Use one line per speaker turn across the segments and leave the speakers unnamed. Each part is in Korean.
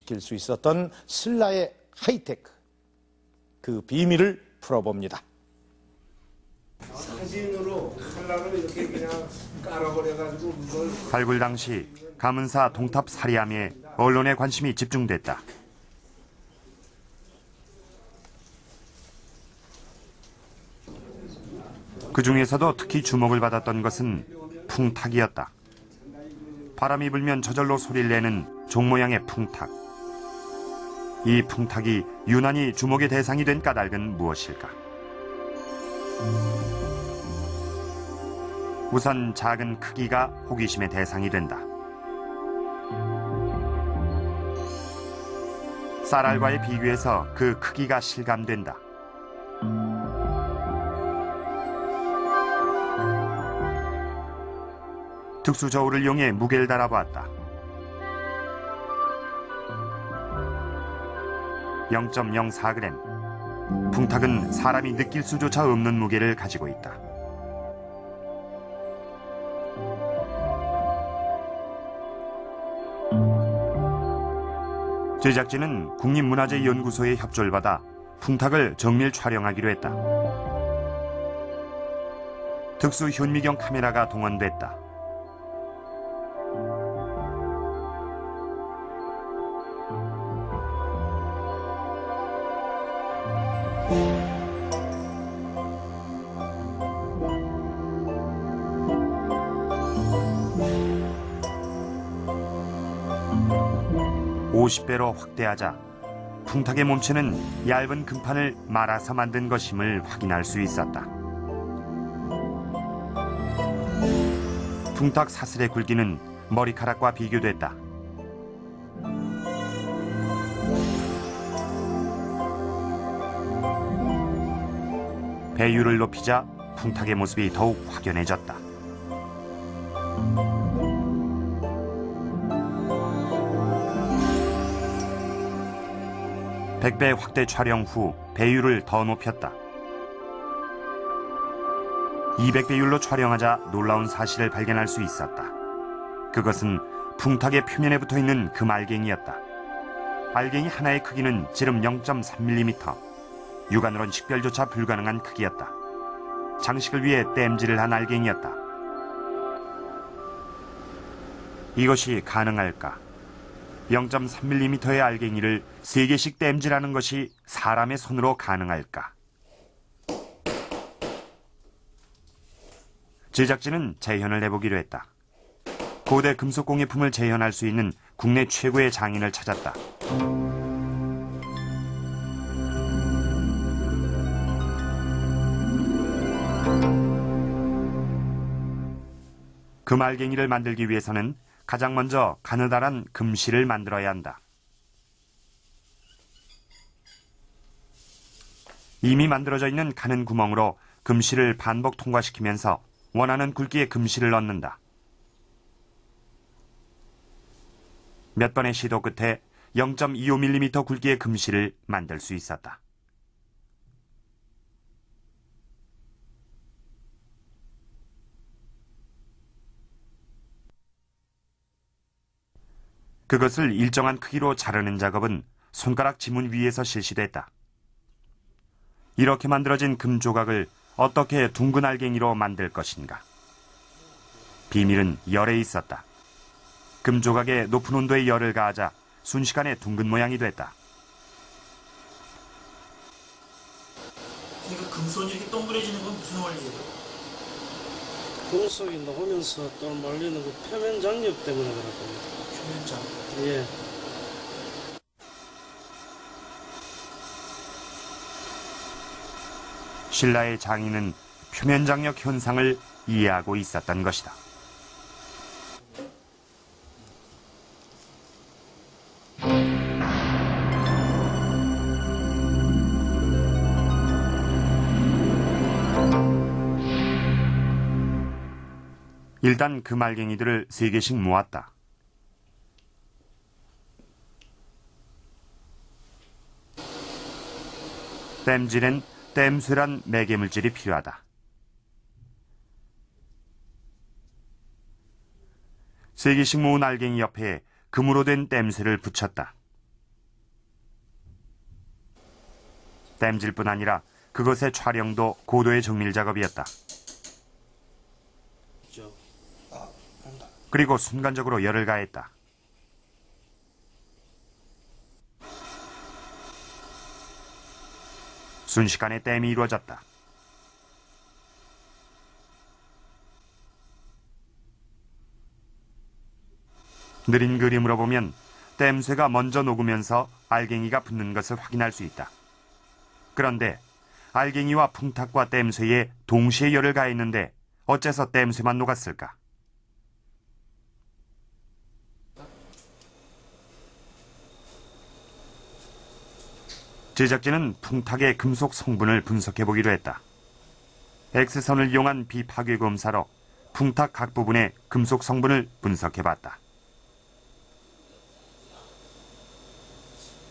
길 수 있었던 신라의 하이테크, 그 비밀을 풀어봅니다.
사진으로 칼라로 이렇게 그냥 깔아버려가지고 그걸
발굴 당시 가문사 동탑 사리함에 언론의 관심이 집중됐다. 그 중에서도 특히 주목을 받았던 것은 풍탁이었다. 바람이 불면 저절로 소리를 내는 종 모양의 풍탁. 이 풍탁이 유난히 주목의 대상이 된 까닭은 무엇일까? 우선 작은 크기가 호기심의 대상이 된다. 쌀알과의 비교해서 그 크기가 실감된다. 특수 저울을 이용해 무게를 달아보았다. 0.04g. 풍탁은 사람이 느낄 수조차 없는 무게를 가지고 있다. 제작진은 국립문화재연구소의 협조를 받아 풍탁을 정밀 촬영하기로 했다. 특수 현미경 카메라가 동원됐다. (50배로) 확대하자 풍탁의 몸체는 얇은 금판을 말아서 만든 것임을 확인할 수 있었다. 풍탁 사슬의 굵기는 머리카락과 비교됐다. 배율을 높이자 풍탁의 모습이 더욱 확연해졌다. (100배) 확대 촬영 후 배율을 더 높였다. 200배율로 촬영하자 놀라운 사실을 발견할 수 있었다. 그것은 풍탁의 표면에 붙어있는 금알갱이였다. 알갱이 하나의 크기는 지름 0.3mm. 육안으론 식별조차 불가능한 크기였다. 장식을 위해 땜질을 한 알갱이였다. 이것이 가능할까? 0.3mm의 알갱이를 3개씩 땜질하는 것이 사람의 손으로 가능할까? 제작진은 재현을 해보기로 했다. 고대 금속工艺품을 재현할 수 있는 국내 최고의 장인을 찾았다. 금알갱이를 만들기 위해서는 가장 먼저 가느다란 금실을 만들어야 한다. 이미 만들어져 있는 가는 구멍으로 금실을 반복 통과시키면서 원하는 굵기의 금실을 넣는다. 몇 번의 시도 끝에 0.25mm 굵기의 금실을 만들 수 있었다. 그것을 일정한 크기로 자르는 작업은 손가락 지문 위에서 실시됐다. 이렇게 만들어진 금 조각을 어떻게 둥근 알갱이로 만들 것인가? 비밀은 열에 있었다. 금 조각에 높은 온도의 열을 가하자 순식간에 둥근 모양이 됐다.
그러니까 금손이 이렇게 동그래지는 건 무슨 원리예요?
금속이 녹으면서 또 말리는 그 표면 장력 때문에 그럴 겁니다.
표면 장력.
예.
신라의 장인은 표면 장력 현상을 이해하고 있었던 것이다. 일단 금알갱이들을 3개씩 모았다. 땜질엔 땜쇠란 매개물질이 필요하다. 3개씩 모은 알갱이 옆에 금으로 된 땜쇠를 붙였다. 땜질뿐 아니라 그것의 촬영도 고도의 정밀 작업이었다.
그죠?
그리고 순간적으로 열을 가했다. 순식간에 땜이 이루어졌다. 느린 그림으로 보면 땜쇠가 먼저 녹으면서 알갱이가 붙는 것을 확인할 수 있다. 그런데 알갱이와 풍탁과 땜쇠에 동시에 열을 가했는데 어째서 땜쇠만 녹았을까? 제작진은 풍탁의 금속 성분을 분석해보기로 했다. X선을 이용한 비파괴 검사로 풍탁 각 부분의 금속 성분을 분석해봤다.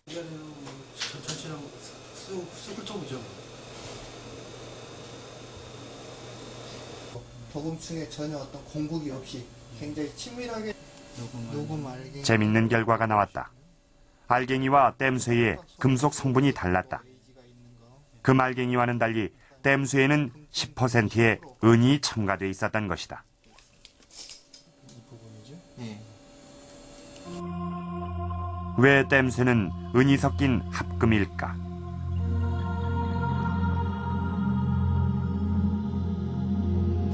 전체랑 수술통이죠.
도금층에 전혀 어떤 공국이 없이 굉장히 치밀하게 녹음 알갱이
재밌는 결과가 나왔다. 알갱이와 땜쇠의 금속 성분이 달랐다. 금알갱이와는 달리 땜쇠에는 10%의 은이 첨가돼 있었던 것이다. 왜 땜쇠는 은이 섞인 합금일까?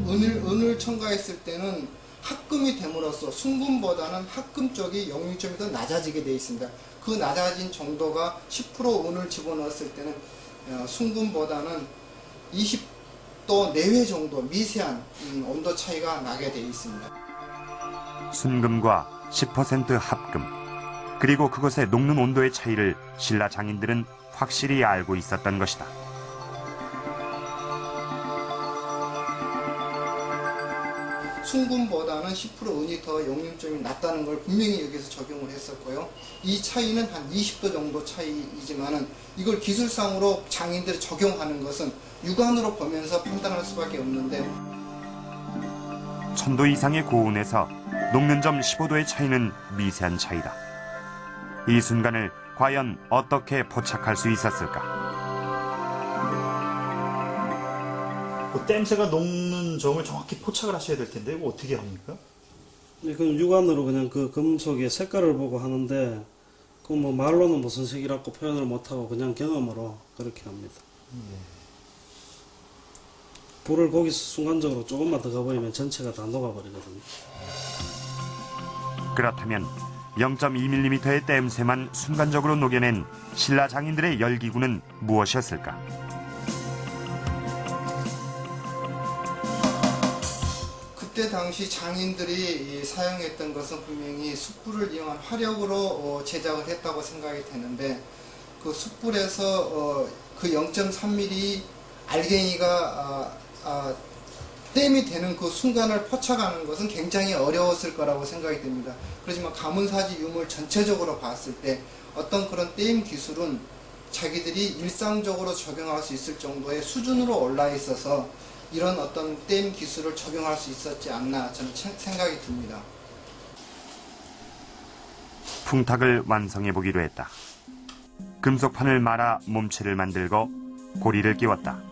은을 첨가했을 때는 합금이 됨으로써 순금보다는 합금 쪽이 역류점이 더 낮아지게 되어 있습니다. 그 낮아진 정도가 10% 은을 집어넣었을 때는 순금보다는 20도 내외 정도 미세한 온도 차이가 나게 되어 있습니다.
순금과 10% 합금, 그리고 그것의 녹는 온도의 차이를 신라 장인들은 확실히 알고 있었던 것이다.
순금보다는 10% 은이 더 역류점이 낮다는 걸 분명히 여기서 적용을 했었고요. 이 차이는 한 20도 정도 차이이지만은 이걸 기술상으로 장인들이 적용하는 것은 육안으로 보면서 판단할 수밖에 없는데
1000도 이상의 고온에서 녹는 점 15도의 차이는 미세한 차이다. 이 순간을 과연 어떻게 포착할 수 있었을까?
그 땜새가 녹는 점을 정확히 포착을 하셔야 될 텐데 이거 어떻게 합니까?
네, 그럼 육안으로 그냥 그 금속의 색깔을 보고 하는데 그 뭐 말로는 무슨 색이라고 표현을 못하고 그냥 경험으로 그렇게 합니다. 불을 거기서 순간적으로 조금만 더 가버리면 전체가 다 녹아버리거든요.
그렇다면 0.2mm의 땜새만 순간적으로 녹여낸 신라 장인들의 열기구는 무엇이었을까?
그때 당시 장인들이 사용했던 것은 분명히 숯불을 이용한 화력으로 제작을 했다고 생각이 되는데 그 숯불에서 그 0.3mm 알갱이가 땜이 되는 그 순간을 포착하는 것은 굉장히 어려웠을 거라고 생각이 됩니다. 그렇지만 가문사지 유물 전체적으로 봤을 때 어떤 그런 땜 기술은 자기들이 일상적으로 적용할 수 있을 정도의 수준으로 올라 있어서 이런 어떤 땜 기술을 적용할 수 있었지 않나 저는 생각이 듭니다.
풍탁을 완성해 보기로 했다. 금속판을 말아 몸체를 만들고 고리를 끼웠다.